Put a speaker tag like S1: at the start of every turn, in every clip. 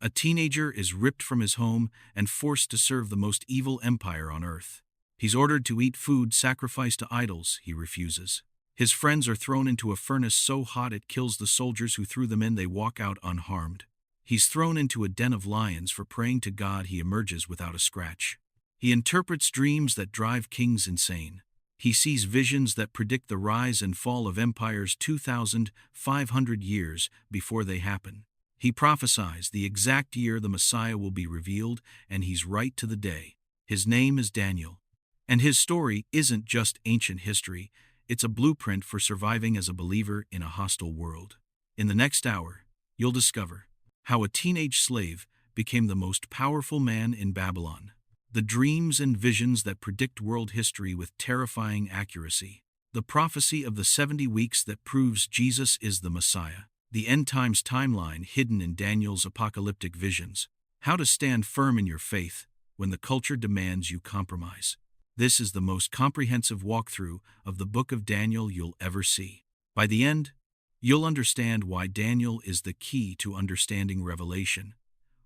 S1: A teenager is ripped from his home and forced to serve the most evil empire on earth. He's ordered to eat food sacrificed to idols. He refuses. His friends are thrown into a furnace so hot it kills the soldiers who threw them in. They walk out unharmed. He's thrown into a den of lions for praying to God. He emerges without a scratch. He interprets dreams that drive kings insane. He sees visions that predict the rise and fall of empires 2,500 years before they happen. He prophesies the exact year the Messiah will be revealed, and he's right to the day. His name is Daniel. And his story isn't just ancient history, it's a blueprint for surviving as a believer in a hostile world. In the next hour, you'll discover how a teenage slave became the most powerful man in Babylon. The dreams and visions that predict world history with terrifying accuracy. The prophecy of the 70 weeks that proves Jesus is the Messiah. The end times timeline hidden in Daniel's apocalyptic visions. How to stand firm in your faith when the culture demands you compromise. This is the most comprehensive walkthrough of the book of Daniel you'll ever see. By the end, you'll understand why Daniel is the key to understanding Revelation,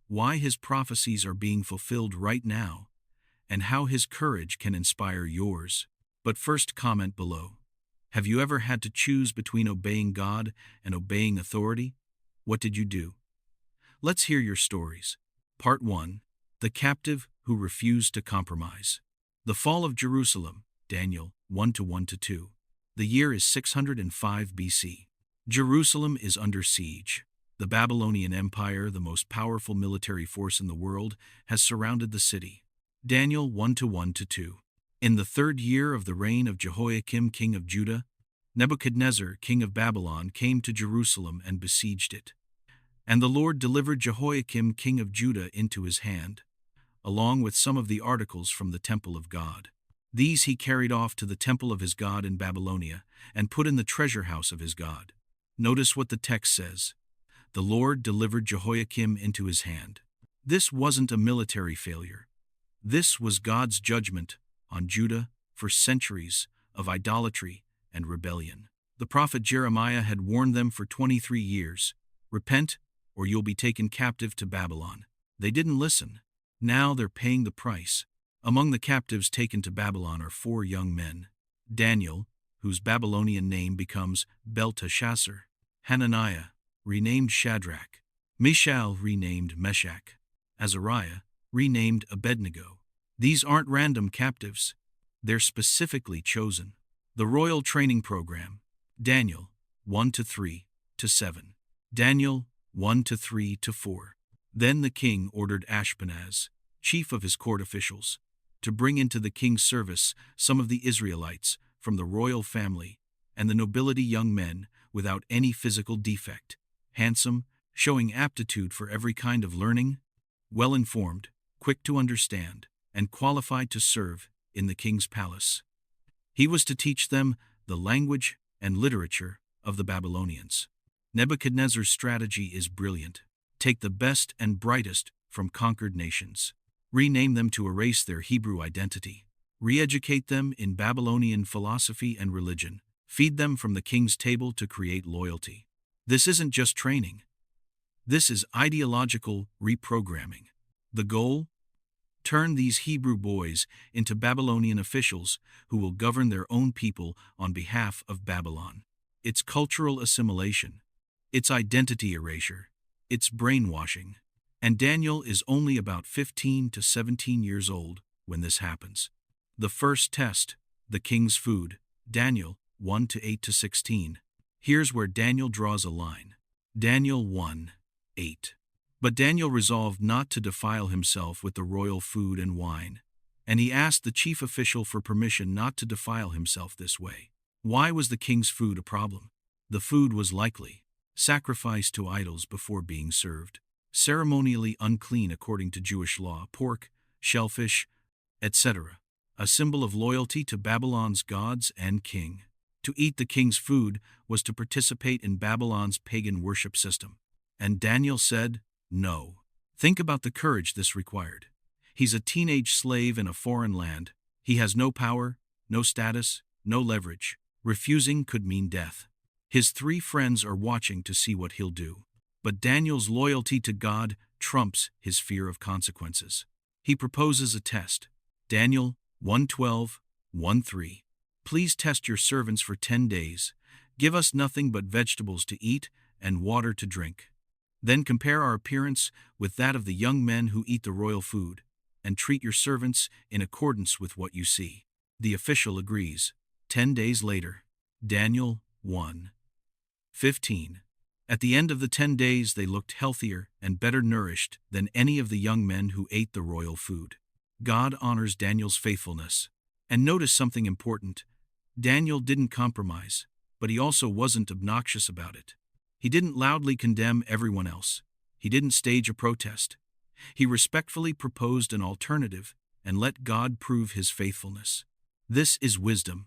S1: why his prophecies are being fulfilled right now, and how his courage can inspire yours. But first, comment below. Have you ever had to choose between obeying God and obeying authority? What did you do? Let's hear your stories. Part 1. The Captive Who Refused to Compromise. The Fall of Jerusalem, Daniel 1-1-2. The year is 605 BC. Jerusalem is under siege. The Babylonian Empire, the most powerful military force in the world, has surrounded the city. Daniel 1-1-2. In the 3rd year of the reign of Jehoiakim, king of Judah, Nebuchadnezzar, king of Babylon, came to Jerusalem and besieged it. And the Lord delivered Jehoiakim, king of Judah, into his hand, along with some of the articles from the temple of God. These he carried off to the temple of his God in Babylonia and put in the treasure house of his God. Notice what the text says. The Lord delivered Jehoiakim into his hand. This wasn't a military failure. This was God's judgment on Judah for centuries of idolatry and rebellion. The prophet Jeremiah had warned them for 23 years, "Repent, or you'll be taken captive to Babylon." They didn't listen. Now they're paying the price. Among the captives taken to Babylon are 4 young men. Daniel, whose Babylonian name becomes Belteshazzar; Hananiah, renamed Shadrach; Mishael, renamed Meshach; Azariah, renamed Abednego. These aren't random captives. They're specifically chosen. The Royal Training Program. Daniel 1-3-7. Daniel 1-3-4. Then the king ordered Ashpenaz, chief of his court officials, to bring into the king's service some of the Israelites from the royal family and the nobility, young men without any physical defect, handsome, showing aptitude for every kind of learning, well-informed, quick to understand, and qualified to serve in the king's palace. He was to teach them the language and literature of the Babylonians. Nebuchadnezzar's strategy is brilliant. Take the best and brightest from conquered nations. Rename them to erase their Hebrew identity. Re-educate them in Babylonian philosophy and religion. Feed them from the king's table to create loyalty. This isn't just training. This is ideological reprogramming. The goal? Turn these Hebrew boys into Babylonian officials who will govern their own people on behalf of Babylon. It's cultural assimilation. It's identity erasure. It's brainwashing. And Daniel is only about 15 to 17 years old when this happens. The first test, the king's food. Daniel 1-8-16. Here's where Daniel draws a line. Daniel 1:8. But Daniel resolved not to defile himself with the royal food and wine, and he asked the chief official for permission not to defile himself this way. Why was the king's food a problem? The food was likely sacrificed to idols before being served, ceremonially unclean according to Jewish law, pork, shellfish, etc., a symbol of loyalty to Babylon's gods and king. To eat the king's food was to participate in Babylon's pagan worship system. And Daniel said, no. Think about the courage this required. He's a teenage slave in a foreign land. He has no power, no status, no leverage. Refusing could mean death. His 3 friends are watching to see what he'll do. But Daniel's loyalty to God trumps his fear of consequences. He proposes a test. Daniel 1:12, 1:3. Please test your servants for 10 days. Give us nothing but vegetables to eat and water to drink. Then compare our appearance with that of the young men who eat the royal food, and treat your servants in accordance with what you see. The official agrees. 10 days later. Daniel 1:15. At the end of the 10 days they looked healthier and better nourished than any of the young men who ate the royal food. God honors Daniel's faithfulness. And notice something important. Daniel didn't compromise, but he also wasn't obnoxious about it. He didn't loudly condemn everyone else. He didn't stage a protest. He respectfully proposed an alternative and let God prove his faithfulness. This is wisdom.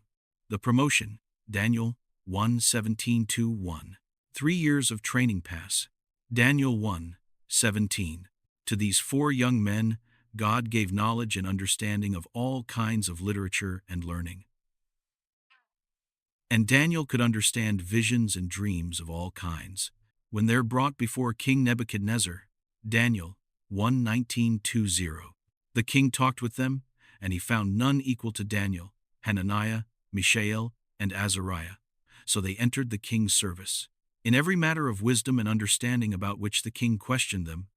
S1: The promotion. Daniel 1:17-1. 3 years of training pass. Daniel 1:17. To these 4 young men, God gave knowledge and understanding of all kinds of literature and learning. And Daniel could understand visions and dreams of all kinds. When they're brought before King Nebuchadnezzar, Daniel 1:19-20. The king talked with them, and he found none equal to Daniel, Hananiah, Mishael, and Azariah. So they entered the king's service. In every matter of wisdom and understanding about which the king questioned them,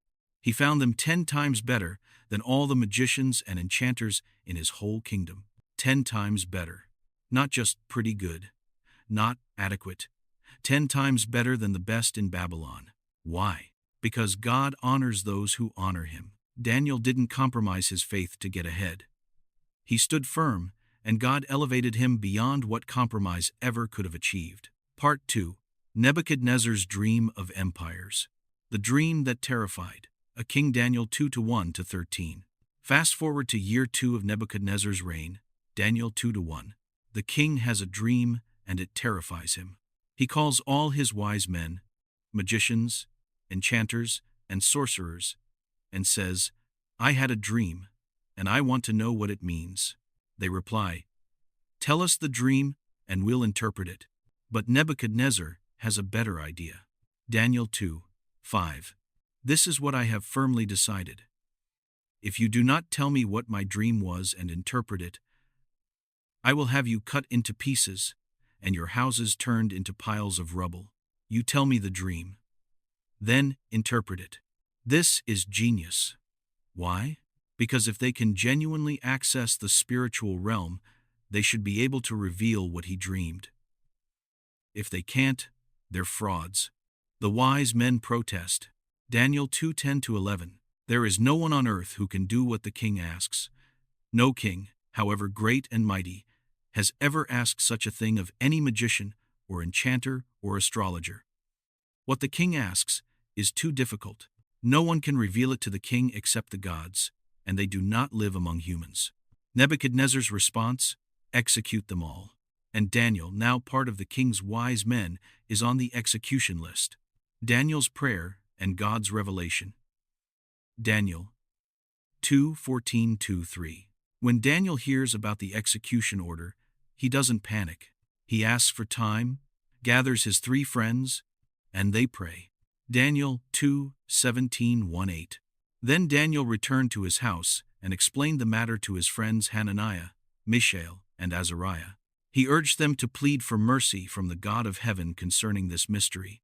S1: he found them 10 times better than all the magicians and enchanters in his whole kingdom. 10 times better. Not just pretty good. Not adequate. 10 times better than the best in Babylon. Why? Because God honors those who honor him. Daniel didn't compromise his faith to get ahead. He stood firm, and God elevated him beyond what compromise ever could have achieved. Part 2. Nebuchadnezzar's Dream of Empires. The Dream That Terrified. A King Daniel 2:1-13. Fast forward to year 2 of Nebuchadnezzar's reign, Daniel 2:1. The king has a dream, and it terrifies him. He calls all his wise men, magicians, enchanters, and sorcerers, and says, I had a dream, and I want to know what it means. They reply, Tell us the dream, and we'll interpret it. But Nebuchadnezzar has a better idea. Daniel 2:5. This is what I have firmly decided. If you do not tell me what my dream was and interpret it, I will have you cut into pieces, and your houses turned into piles of rubble. You tell me the dream. Then interpret it. This is genius. Why? Because if they can genuinely access the spiritual realm, they should be able to reveal what he dreamed. If they can't, they're frauds. The wise men protest. Daniel 2:10-11. There is no one on earth who can do what the king asks. No king, however great and mighty, has ever asked such a thing of any magician or enchanter or astrologer. What the king asks is too difficult. No one can reveal it to the king except the gods, and they do not live among humans. Nebuchadnezzar's response? Execute them all. And Daniel, now part of the king's wise men, is on the execution list. Daniel's prayer and God's revelation. Daniel 2:14-3. When Daniel hears about the execution order, he doesn't panic. He asks for time, gathers his 3 friends, and they pray. Daniel 2:17-18. Then Daniel returned to his house and explained the matter to his friends Hananiah, Mishael, and Azariah. He urged them to plead for mercy from the God of heaven concerning this mystery,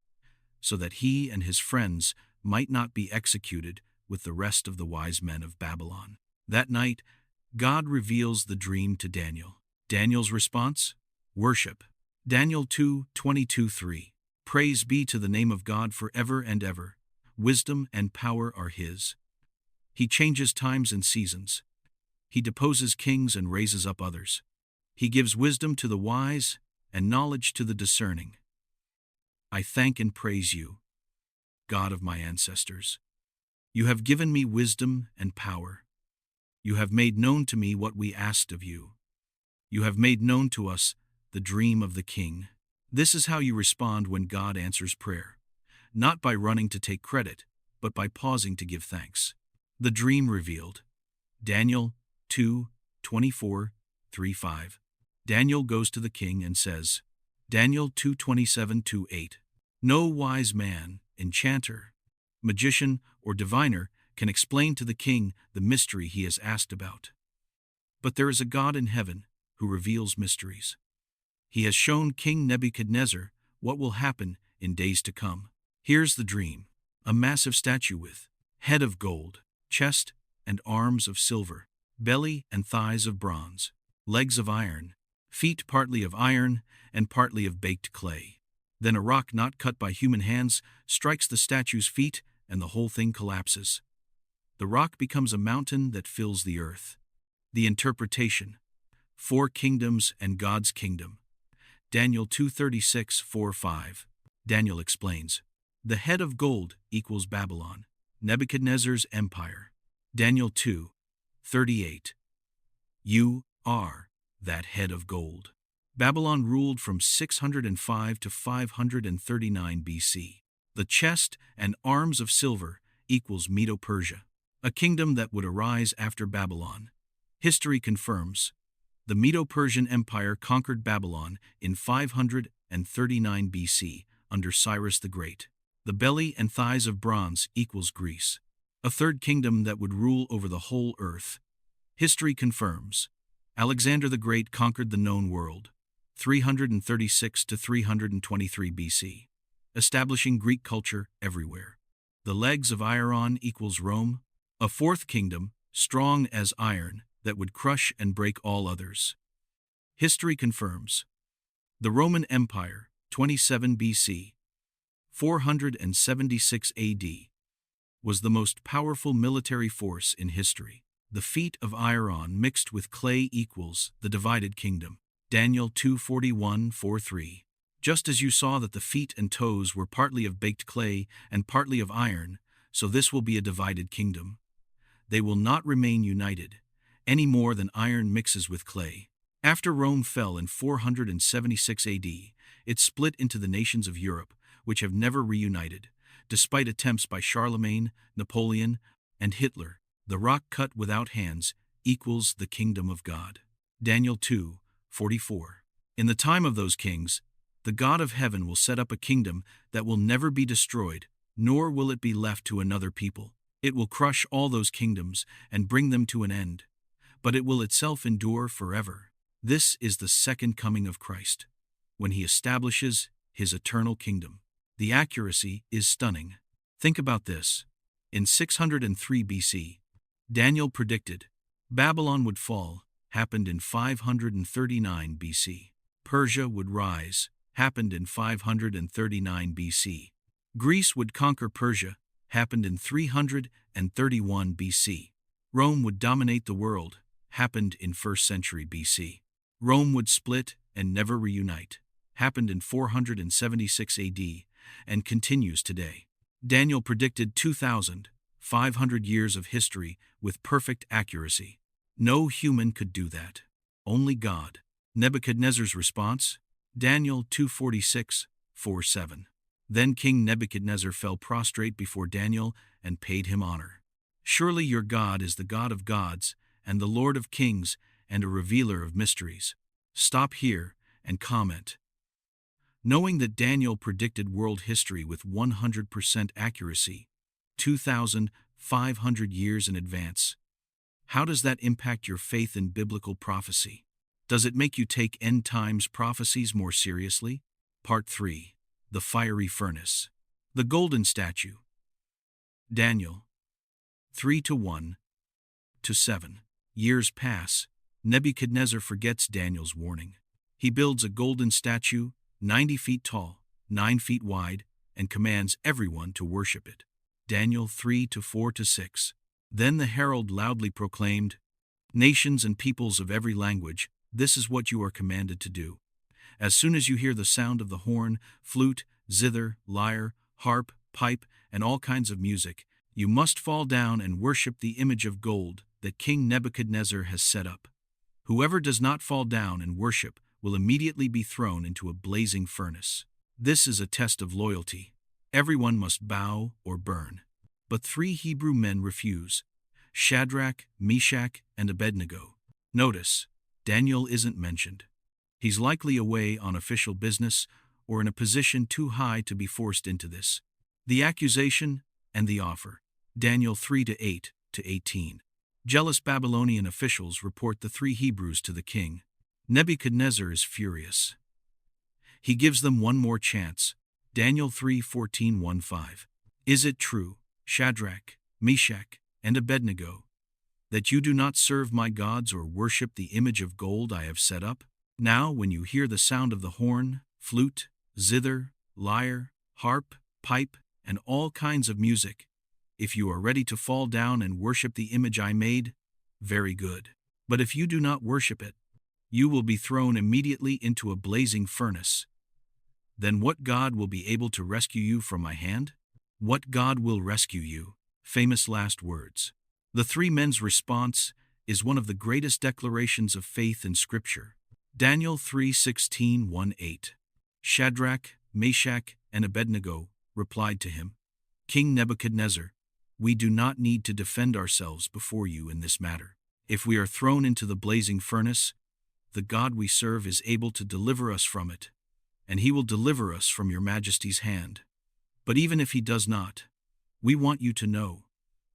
S1: so that he and his friends might not be executed with the rest of the wise men of Babylon. That night, God reveals the dream to Daniel. Daniel's response? Worship. Daniel 2:22-3. Praise be to the name of God forever and ever. Wisdom and power are his. He changes times and seasons. He deposes kings and raises up others. He gives wisdom to the wise and knowledge to the discerning. I thank and praise you, God of my ancestors. You have given me wisdom and power. You have made known to me what we asked of you. You have made known to us the dream of the king. This is how you respond when God answers prayer, not by running to take credit, but by pausing to give thanks. The dream revealed. Daniel 2:24-5. Daniel goes to the king and says, Daniel 2:27-8. No wise man, enchanter, magician, or diviner can explain to the king the mystery he has asked about. But there is a God in heaven who reveals mysteries. He has shown King Nebuchadnezzar what will happen in days to come. Here's the dream: a massive statue with head of gold, chest and arms of silver, belly and thighs of bronze, legs of iron, feet partly of iron and partly of baked clay. Then a rock not cut by human hands strikes the statue's feet and the whole thing collapses. The rock becomes a mountain that fills the earth. The interpretation: 4 kingdoms and God's kingdom. Daniel 2:36-4-5. Daniel explains, the head of gold equals Babylon, Nebuchadnezzar's empire. Daniel 2:38. You are that head of gold. Babylon ruled from 605 to 539 BC. The chest and arms of silver equals Medo-Persia, a kingdom that would arise after Babylon. History confirms the Medo-Persian Empire conquered Babylon in 539 BC under Cyrus the Great. The belly and thighs of bronze equals Greece, a third kingdom that would rule over the whole earth. History confirms Alexander the Great conquered the known world, 336 to 323 BC, establishing Greek culture everywhere. The legs of iron equals Rome, a fourth kingdom, strong as iron, that would crush and break all others. History confirms the Roman Empire, 27 BC, 476 AD, was the most powerful military force in history. The feet of iron mixed with clay equals the divided kingdom. Daniel 2:41-43. Just as you saw that the feet and toes were partly of baked clay and partly of iron, so this will be a divided kingdom. They will not remain united, any more than iron mixes with clay. After Rome fell in 476 AD, it split into the nations of Europe, which have never reunited, despite attempts by Charlemagne, Napoleon, and Hitler. The rock cut without hands equals the kingdom of God. Daniel 2:44. In the time of those kings, the God of heaven will set up a kingdom that will never be destroyed, nor will it be left to another people. It will crush all those kingdoms and bring them to an end, but it will itself endure forever. This is the second coming of Christ, when he establishes his eternal kingdom. The accuracy is stunning. Think about this. In 603 BC, Daniel predicted Babylon would fall, happened in 539 BC. Persia would rise, happened in 539 BC. Greece would conquer Persia, happened in 331 BC. Rome would dominate the world, happened in 1st century BC. Rome would split and never reunite, happened in 476 AD, and continues today. Daniel predicted 2,500 years of history with perfect accuracy. No human could do that. Only God. Nebuchadnezzar's response? Daniel 2:46-47. Then King Nebuchadnezzar fell prostrate before Daniel and paid him honor. Surely your God is the God of gods and the Lord of kings and a revealer of mysteries. Stop here and comment. Knowing that Daniel predicted world history with 100% accuracy, 2,500 years in advance, how does that impact your faith in biblical prophecy? Does it make you take end times prophecies more seriously? Part 3. The Fiery Furnace. The Golden Statue. Daniel 3:1-7. Years pass. Nebuchadnezzar forgets Daniel's warning. He builds a golden statue, 90 feet tall, 9 feet wide, and commands everyone to worship it. Daniel 3:4-6. Then the herald loudly proclaimed, Nations and peoples of every language, this is what you are commanded to do. As soon as you hear the sound of the horn, flute, zither, lyre, harp, pipe, and all kinds of music, you must fall down and worship the image of gold that King Nebuchadnezzar has set up. Whoever does not fall down and worship will immediately be thrown into a blazing furnace. This is a test of loyalty. Everyone must bow or burn. But 3 Hebrew men refuse: Shadrach, Meshach, and Abednego. Notice, Daniel isn't mentioned. He's likely away on official business or in a position too high to be forced into this. The accusation and the offer. Daniel 3:8-18. Jealous Babylonian officials report the 3 Hebrews to the king. Nebuchadnezzar is furious. He gives them one more chance. Daniel 3:14-15. Is it true, Shadrach, Meshach, and Abednego, that you do not serve my gods or worship the image of gold I have set up? Now when you hear the sound of the horn, flute, zither, lyre, harp, pipe, and all kinds of music, if you are ready to fall down and worship the image I made, very good. But if you do not worship it, you will be thrown immediately into a blazing furnace. Then what God will be able to rescue you from my hand? What God will rescue you? Famous last words. The 3 men's response is one of the greatest declarations of faith in Scripture. Daniel 3:16-18. Shadrach, Meshach, and Abednego replied to him, King Nebuchadnezzar, we do not need to defend ourselves before you in this matter. If we are thrown into the blazing furnace, the God we serve is able to deliver us from it, and he will deliver us from your majesty's hand. But even if he does not, we want you to know,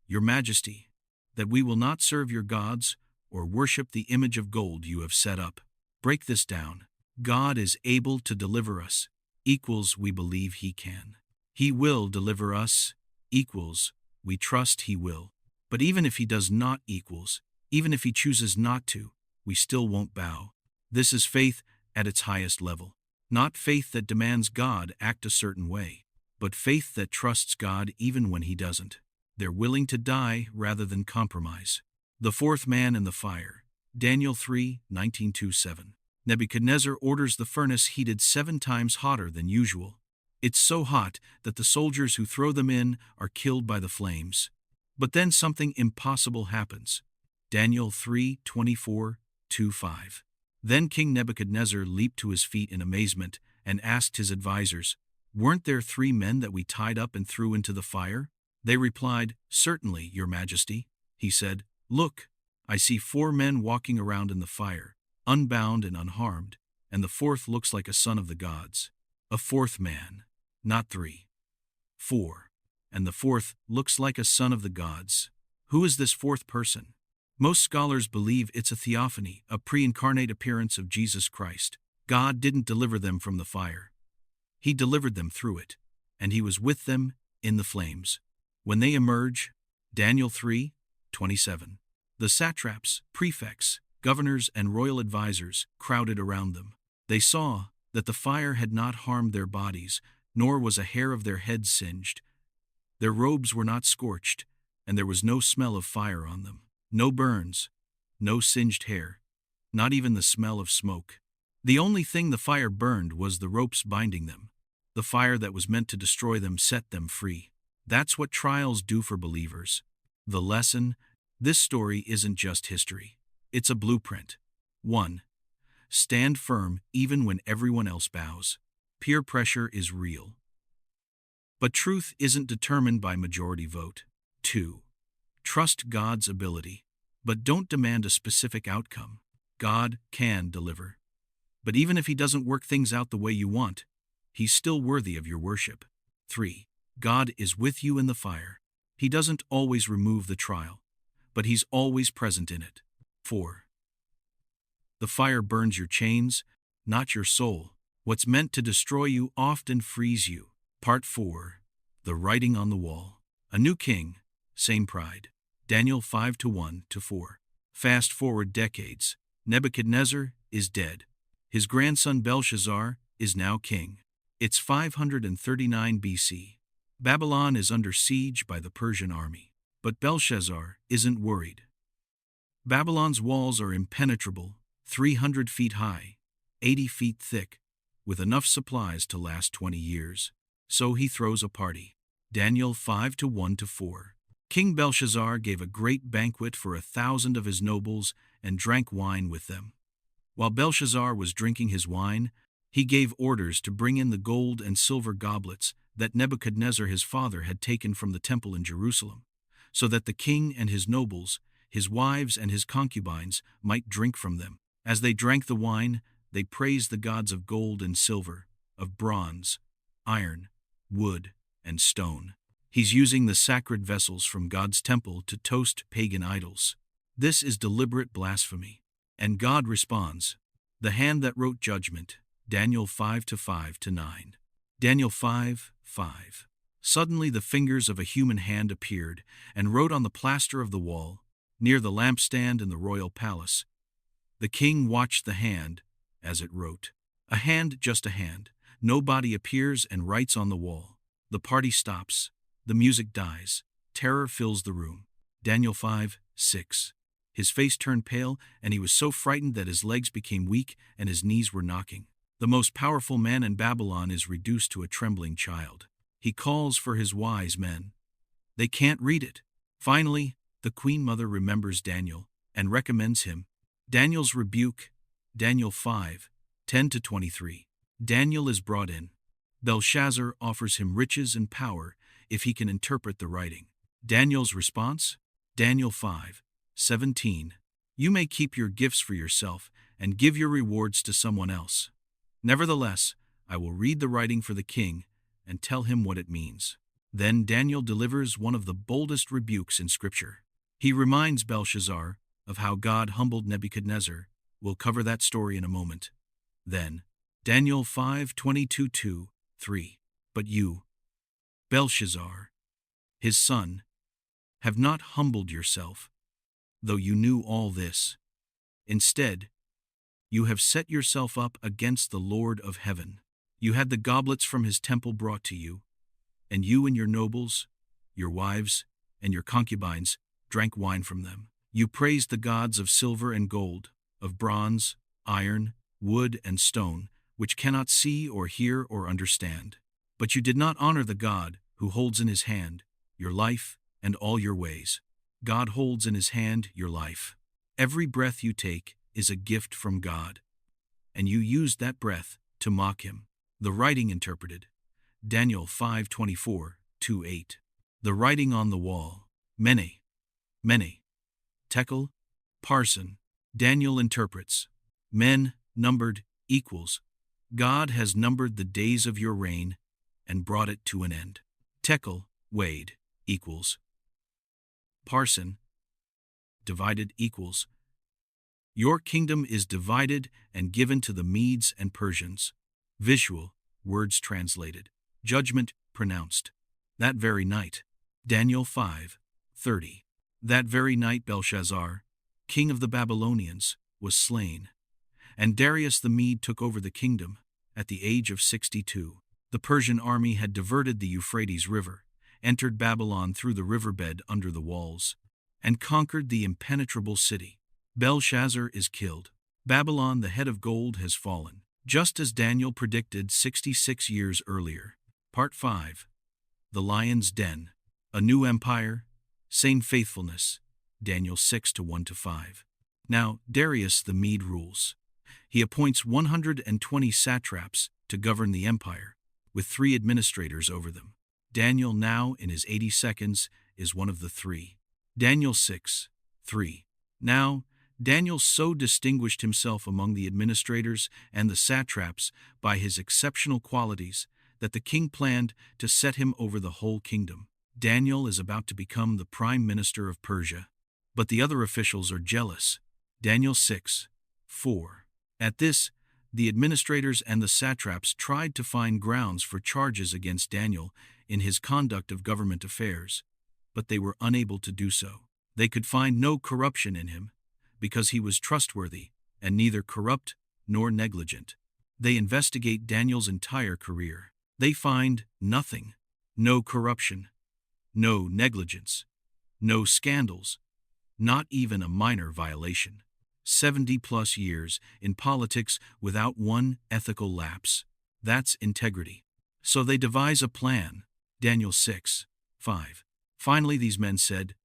S1: your majesty, that we will not serve your gods or worship the image of gold you have set up. Break this down. God is able to deliver us, equals we believe he can. He will deliver us, equals we trust he will. But even if he does not, equals, even if he chooses not to, we still won't bow. This is faith at its highest level. Not faith that demands God act a certain way, but faith that trusts God even when he doesn't. They're willing to die rather than compromise. The 4th man in the fire. Daniel 3:19-7. Nebuchadnezzar orders the furnace heated 7 times hotter than usual. It's so hot that the soldiers who throw them in are killed by the flames. But then something impossible happens. Daniel 3:24-5. Then King Nebuchadnezzar leaped to his feet in amazement and asked his advisers, Weren't there 3 men that we tied up and threw into the fire? They replied, Certainly, your majesty. He said, Look, I see 4 men walking around in the fire, unbound and unharmed, and the 4th looks like a son of the gods. A 4th man, not 3. 4. And the 4th looks like a son of the gods. Who is this 4th person? Most scholars believe it's a theophany, a pre-incarnate appearance of Jesus Christ. God didn't deliver them from the fire. He delivered them through it, and he was with them in the flames. When they emerge, Daniel 3:27. The satraps, prefects, governors, and royal advisers crowded around them. They saw that the fire had not harmed their bodies, nor was a hair of their heads singed. Their robes were not scorched, and there was no smell of fire on them. No burns, no singed hair, not even the smell of smoke. The only thing the fire burned was the ropes binding them. The fire that was meant to destroy them set them free. That's what trials do for believers. The lesson: this story isn't just history. It's a blueprint. 1. Stand firm even when everyone else bows. Peer pressure is real. But truth isn't determined by majority vote. 2. Trust God's ability, but don't demand a specific outcome. God can deliver. But even if he doesn't work things out the way you want, he's still worthy of your worship. 3. God is with you in the fire. He doesn't always remove the trial, but he's always present in it. 4. The fire burns your chains, not your soul. What's meant to destroy you often frees you. Part 4. The writing on the wall. A new king, same pride. Daniel 5:1-4. Fast forward decades. Nebuchadnezzar is dead. His grandson Belshazzar is now king. It's 539 BC. Babylon is under siege by the Persian army. But Belshazzar isn't worried. Babylon's walls are impenetrable, 300 feet high, 80 feet thick, with enough supplies to last 20 years. So he throws a party. Daniel 5:1-4. King Belshazzar gave a great banquet for 1,000 of his nobles and drank wine with them. While Belshazzar was drinking his wine, he gave orders to bring in the gold and silver goblets that Nebuchadnezzar his father had taken from the temple in Jerusalem, so that the king and his nobles, his wives and his concubines, might drink from them. As they drank the wine, they praised the gods of gold and silver, of bronze, iron, wood, and stone. He's using the sacred vessels from God's temple to toast pagan idols. This is deliberate blasphemy. And God responds, the hand that wrote judgment, Daniel 5:5-9. Daniel 5:5. Suddenly the fingers of a human hand appeared and wrote on the plaster of the wall, near the lampstand in the royal palace. The king watched the hand as it wrote. A hand, just a hand. Nobody appears and writes on the wall. The party stops. The music dies. Terror fills the room. Daniel 5:6. His face turned pale, and he was so frightened that his legs became weak and his knees were knocking. The most powerful man in Babylon is reduced to a trembling child. He calls for his wise men. They can't read it. Finally, the queen mother remembers Daniel and recommends him. Daniel's rebuke, Daniel 5:10-23. Daniel is brought in. Belshazzar offers him riches and power if he can interpret the writing. Daniel's response, Daniel 5:17. You may keep your gifts for yourself and give your rewards to someone else. Nevertheless, I will read the writing for the king and tell him what it means. Then Daniel delivers one of the boldest rebukes in Scripture. He reminds Belshazzar of how God humbled Nebuchadnezzar. We'll cover that story in a moment. Then, Daniel 5:22-3. But you, Belshazzar, his son, have not humbled yourself, though you knew all this. Instead, you have set yourself up against the Lord of heaven. You had the goblets from his temple brought to you, and you and your nobles, your wives, and your concubines drank wine from them. You praised the gods of silver and gold, of bronze, iron, wood, and stone, which cannot see or hear or understand. But you did not honor the God who holds in his hand your life and all your ways. God holds in his hand your life. Every breath you take is a gift from God, and you used that breath to mock him. The writing interpreted, Daniel 5:24-8. The writing on the wall, Mene, Tekel, Parson. Daniel interprets, men, numbered, equals, God has numbered the days of your reign and brought it to an end. Tekel, weighed, equals, Parson, divided, equals, your kingdom is divided and given to the Medes and Persians. Visual, words translated, judgment pronounced. That very night, Daniel 5:30. That very night Belshazzar, king of the Babylonians, was slain, and Darius the Mede took over the kingdom at the age of 62. The Persian army had diverted the Euphrates River, entered Babylon through the riverbed under the walls, and conquered the impenetrable city. Belshazzar is killed. Babylon, the head of gold, has fallen, just as Daniel predicted 66 years earlier. Part 5. The Lion's Den. A new empire, sane faithfulness. Daniel 6:1-5. Now, Darius the Mede rules. He appoints 120 satraps to govern the empire, with 3 administrators over them. Daniel, now in his 82nd, is one of the 3. Daniel 6:3. Now, Daniel so distinguished himself among the administrators and the satraps by his exceptional qualities that the king planned to set him over the whole kingdom. Daniel is about to become the prime minister of Persia, but the other officials are jealous. Daniel 6:4. At this, the administrators and the satraps tried to find grounds for charges against Daniel in his conduct of government affairs, but they were unable to do so. They could find no corruption in him, because he was trustworthy and neither corrupt nor negligent. They investigate Daniel's entire career. They find nothing. No corruption, no negligence, no scandals, not even a minor violation. 70+ years in politics without one ethical lapse. That's integrity. So they devise a plan. Daniel 6:5. Finally, these men said,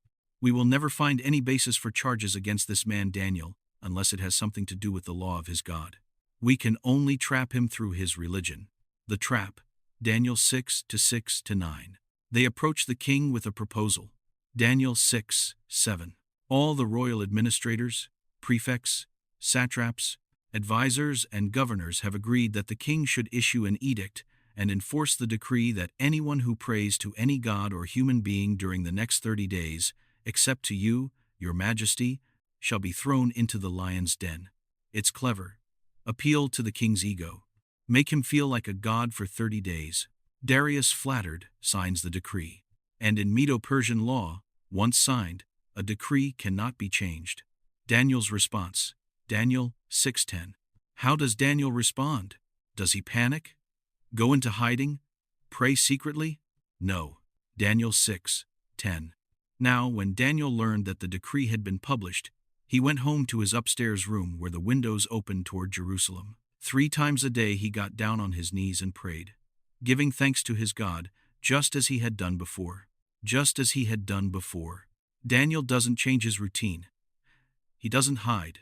S1: "We will never find any basis for charges against this man Daniel unless it has something to do with the law of his God. We can only trap him through his religion." The trap. Daniel 6:6-9. They approach the king with a proposal. Daniel 6:7. All the royal administrators, prefects, satraps, advisors, and governors have agreed that the king should issue an edict and enforce the decree that anyone who prays to any god or human being during the next 30 days, except to you, your majesty, shall be thrown into the lion's den. It's clever. Appeal to the king's ego. Make him feel like a god for 30 days. Darius, flattered, signs the decree. And in Medo-Persian law, once signed, a decree cannot be changed. Daniel's response. Daniel 6:10. How does Daniel respond? Does he panic? Go into hiding? Pray secretly? No. Daniel 6:10. Now, when Daniel learned that the decree had been published, he went home to his upstairs room where the windows opened toward Jerusalem. 3 times a day he got down on his knees and prayed, giving thanks to his God, just as he had done before. Just as he had done before. Daniel doesn't change his routine. He doesn't hide.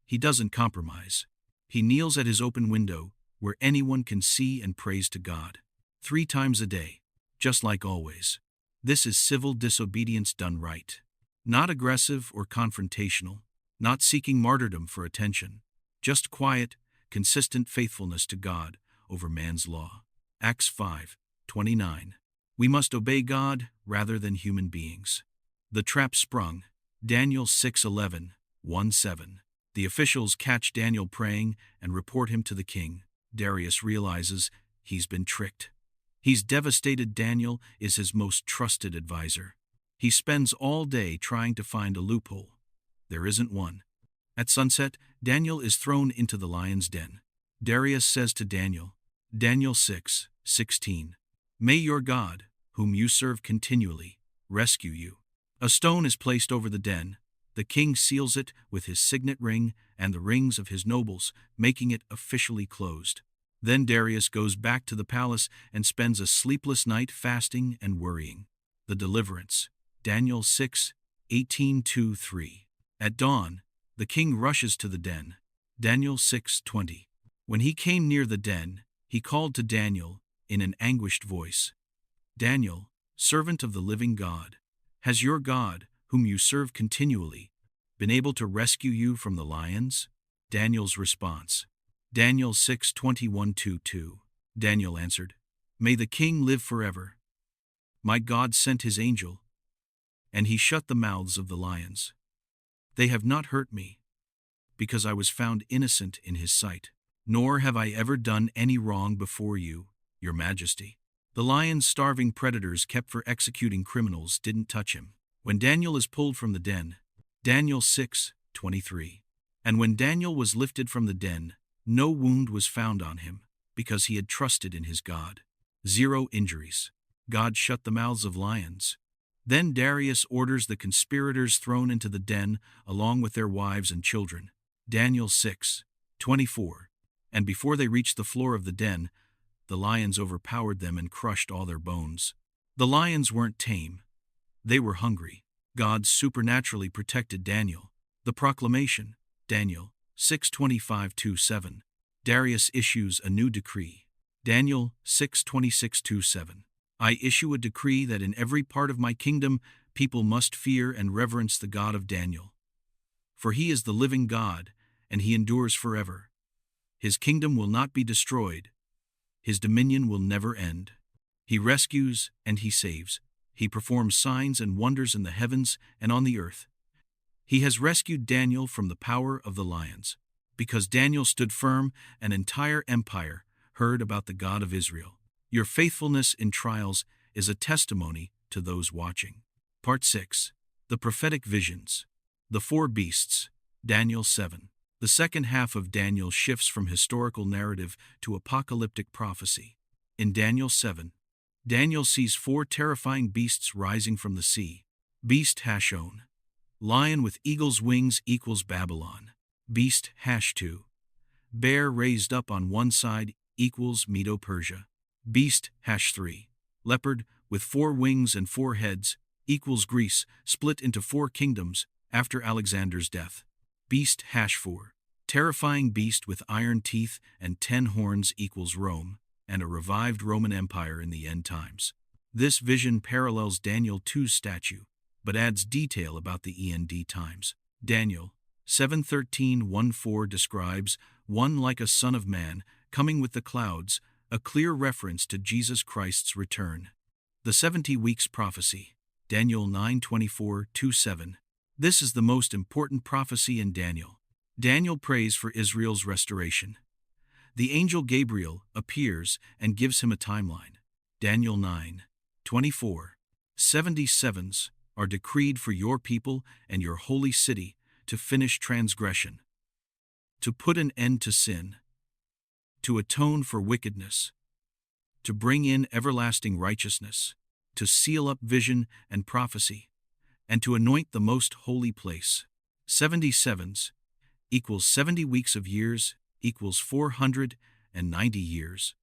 S1: He doesn't compromise. He kneels at his open window, where anyone can see and prays to God. 3 times a day, just like always. This is civil disobedience done right. Not aggressive or confrontational, not seeking martyrdom for attention, just quiet, consistent faithfulness to God over man's law. Acts 5:29. We must obey God rather than human beings. The trap sprung. Daniel 6:11-1-7. The officials catch Daniel praying and report him to the king. Darius realizes he's been tricked. He's devastated. Daniel is his most trusted advisor. He spends all day trying to find a loophole. There isn't one. At sunset, Daniel is thrown into the lion's den. Darius says to Daniel, Daniel 6:16, May your God, whom you serve continually, rescue you. A stone is placed over the den. The king seals it with his signet ring and the rings of his nobles, making it officially closed. Then Darius goes back to the palace and spends a sleepless night fasting and worrying. The deliverance. Daniel 6:18-3. At dawn, the king rushes to the den. Daniel 6:20. When he came near the den, he called to Daniel in an anguished voice. Daniel, servant of the living God, has your God, whom you serve continually, been able to rescue you from the lions? Daniel's response. Daniel 6:21-2. Daniel answered, May the king live forever. My God sent his angel, and he shut the mouths of the lions. They have not hurt me, because I was found innocent in his sight, nor have I ever done any wrong before you, your majesty. The lions, starving predators kept for executing criminals, didn't touch him. When Daniel is pulled from the den, Daniel 6:23. And when Daniel was lifted from the den, no wound was found on him, because he had trusted in his God. 0 injuries. God shut the mouths of lions. Then Darius orders the conspirators thrown into the den, along with their wives and children. Daniel 6:24. And before they reached the floor of the den, the lions overpowered them and crushed all their bones. The lions weren't tame. They were hungry. God supernaturally protected Daniel. The proclamation. Daniel 6:25-7. Darius issues a new decree. Daniel 6:26-7. I issue a decree that in every part of my kingdom people must fear and reverence the God of Daniel. For he is the living God, and he endures forever. His kingdom will not be destroyed. His dominion will never end. He rescues and he saves. He performs signs and wonders in the heavens and on the earth. He has rescued Daniel from the power of the lions. Because Daniel stood firm, an entire empire heard about the God of Israel. Your faithfulness in trials is a testimony to those watching. Part 6. The Prophetic Visions. The 4 Beasts. Daniel 7. The second half of Daniel shifts from historical narrative to apocalyptic prophecy. In Daniel 7, Daniel sees 4 terrifying beasts rising from the sea. Beast Hashon. Lion with eagle's wings equals Babylon. Beast Hash2. Bear raised up on one side equals Medo-Persia. Beast Hash3. Leopard with 4 wings and 4 heads equals Greece, split into 4 kingdoms after Alexander's death. Beast Hash4. Terrifying beast with iron teeth and 10 horns equals Rome, and a revived Roman Empire in the end times. This vision parallels Daniel 2's statue, but adds detail about the end times. Daniel 7:13-1-4 describes one like a son of man coming with the clouds, a clear reference to Jesus Christ's return. The 70 Weeks Prophecy, Daniel 9:24-7. This is the most important prophecy in Daniel. Daniel prays for Israel's restoration. The angel Gabriel appears and gives him a timeline. Daniel 9:24. 77s are decreed for your people and your holy city to finish transgression, to put an end to sin, to atone for wickedness, to bring in everlasting righteousness, to seal up vision and prophecy, and to anoint the most holy place. 77s equals 70 weeks of years equals 490 years.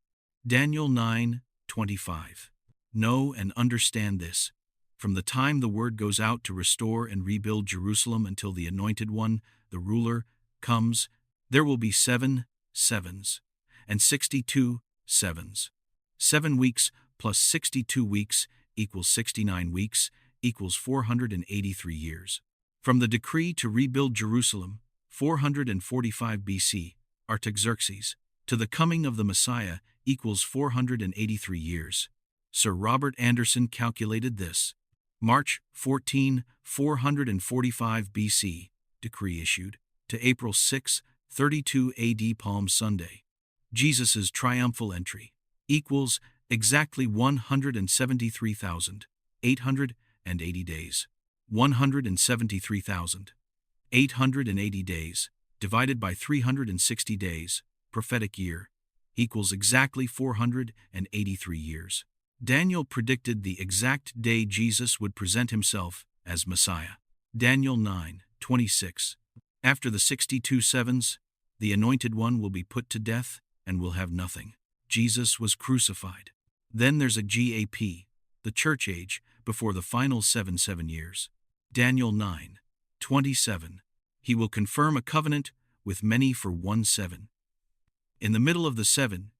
S1: Daniel 9:25. Know and understand this. From the time the word goes out to restore and rebuild Jerusalem until the Anointed One, the ruler, comes, there will be 7 sevens and 62 sevens. 7 weeks plus 62 weeks equals 69 weeks equals 483 years. From the decree to rebuild Jerusalem, 445 BC, Artaxerxes, to the coming of the Messiah equals 483 years. Sir Robert Anderson calculated this. March 14, 445 BC, decree issued, to April 6, 32 AD Palm Sunday. Jesus' triumphal entry equals exactly 173,880 days. 173,880 days, divided by 360 days, prophetic year, equals exactly 483 years. Daniel predicted the exact day Jesus would present himself as Messiah. Daniel 9:26. After the 62 sevens, the Anointed One will be put to death and will have nothing. Jesus was crucified. Then there's a gap, the church age, before the final 7 years. Daniel 9:27. He will confirm a covenant with many for 1 7. In the middle of the 7,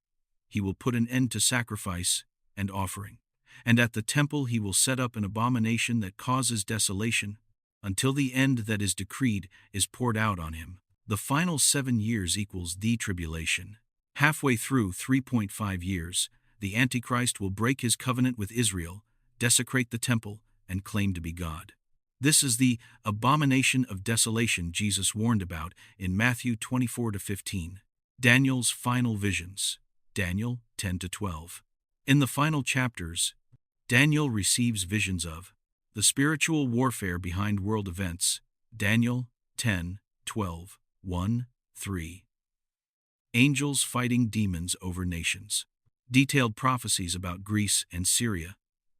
S1: he will put an end to sacrifice and offering, and at the temple he will set up an abomination that causes desolation, until the end that is decreed is poured out on him. The final 7 years equals the tribulation. Halfway through 3.5 years, the Antichrist will break his covenant with Israel, desecrate the temple, and claim to be God. This is the abomination of desolation Jesus warned about in Matthew 24-15. Daniel's final visions, Daniel 10-12. In the final chapters, Daniel receives visions of the spiritual warfare behind world events, Daniel 10:12, 1-3. Angels fighting demons over nations. Detailed prophecies about Greece and Syria,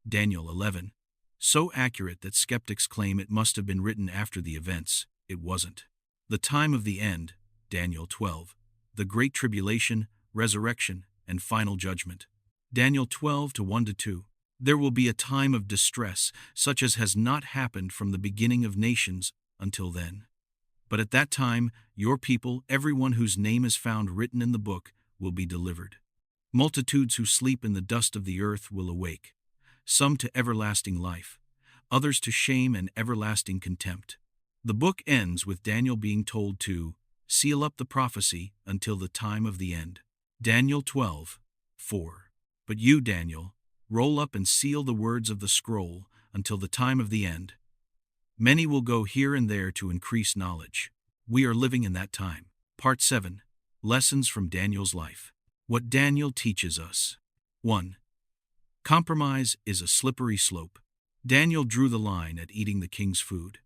S1: Daniel 11. So accurate that skeptics claim it must have been written after the events. It wasn't. The time of the end, Daniel 12. The Great Tribulation, Resurrection, and Final Judgment, Daniel 12:1-2. There will be a time of distress, such as has not happened from the beginning of nations until then. But at that time, your people, everyone whose name is found written in the book, will be delivered. Multitudes who sleep in the dust of the earth will awake, some to everlasting life, others to shame and everlasting contempt. The book ends with Daniel being told to seal up the prophecy until the time of the end. Daniel 12:4. But you, Daniel, roll up and seal the words of the scroll until the time of the end. Many will go here and there to increase knowledge. We are living in that time. Part 7. Lessons from Daniel's life. What Daniel teaches us. 1. Compromise is a slippery slope. Daniel drew the line at eating the king's food.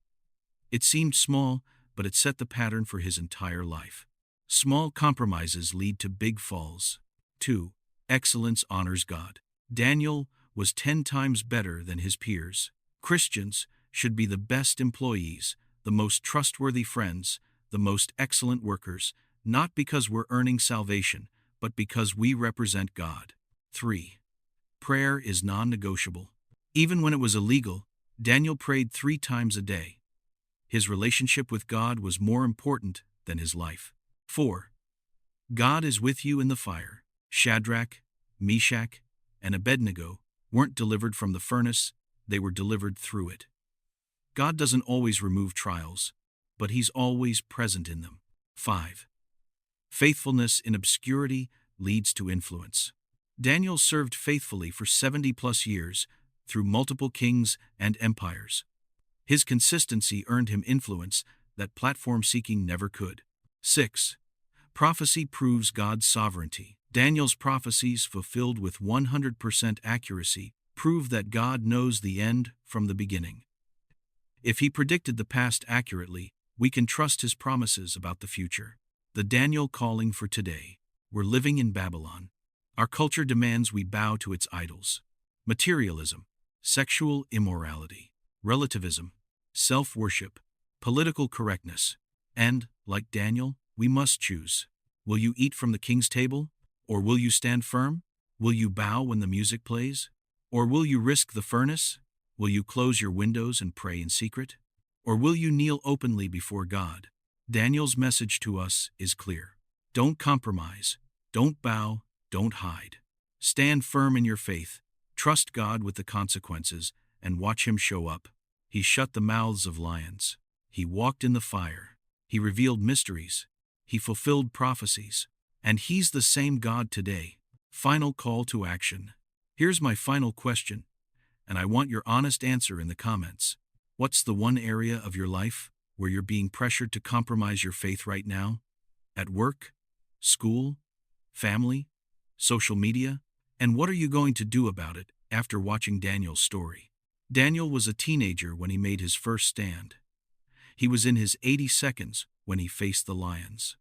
S1: It seemed small, but it set the pattern for his entire life. Small compromises lead to big falls. 2. Excellence honors God. Daniel was 10 times better than his peers. Christians should be the best employees, the most trustworthy friends, the most excellent workers, not because we're earning salvation, but because we represent God. 3. Prayer is non-negotiable. Even when it was illegal, Daniel prayed 3 times a day. His relationship with God was more important than his life. 4. God is with you in the fire. Shadrach, Meshach, and Abednego weren't delivered from the furnace, they were delivered through it. God doesn't always remove trials, but He's always present in them. 5. Faithfulness in obscurity leads to influence. Daniel served faithfully for 70-plus years through multiple kings and empires. His consistency earned him influence that platform-seeking never could. 6. Prophecy proves God's sovereignty. Daniel's prophecies, fulfilled with 100% accuracy, prove that God knows the end from the beginning. If he predicted the past accurately, we can trust his promises about the future. The Daniel calling for today. We're living in Babylon. Our culture demands we bow to its idols. Materialism, sexual immorality, relativism, self-worship, political correctness. And, like Daniel, we must choose. Will you eat from the king's table? Or will you stand firm? Will you bow when the music plays? Or will you risk the furnace? Will you close your windows and pray in secret? Or will you kneel openly before God? Daniel's message to us is clear. Don't compromise. Don't bow. Don't hide. Stand firm in your faith. Trust God with the consequences and watch him show up. He shut the mouths of lions. He walked in the fire. He revealed mysteries. He fulfilled prophecies. And he's the same God today. Final call to action. Here's my final question, and I want your honest answer in the comments. What's the one area of your life where you're being pressured to compromise your faith right now? At work? School? Family? Social media? And what are you going to do about it after watching Daniel's story? Daniel was a teenager when he made his first stand. He was in his 80 seconds when he faced the lions.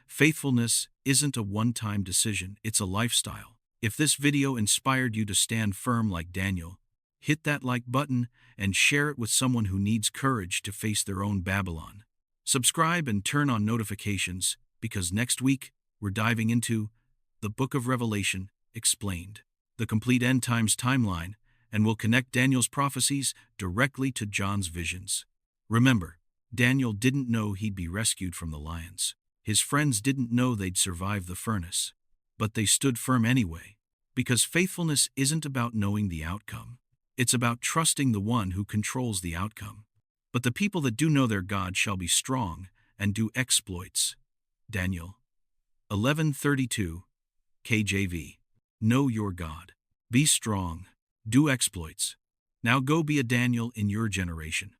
S1: Faithfulness isn't a one-time decision, it's a lifestyle. If this video inspired you to stand firm like Daniel, hit that like button and share it with someone who needs courage to face their own Babylon. Subscribe and turn on notifications, because next week we're diving into the Book of Revelation Explained, the complete end times timeline, and we'll connect Daniel's prophecies directly to John's visions. Remember, Daniel didn't know he'd be rescued from the lions. His friends didn't know they'd survive the furnace. But they stood firm anyway, because faithfulness isn't about knowing the outcome. It's about trusting the one who controls the outcome. But the people that do know their God shall be strong and do exploits. Daniel 11:32, KJV. Know your God. Be strong. Do exploits. Now go be a Daniel in your generation.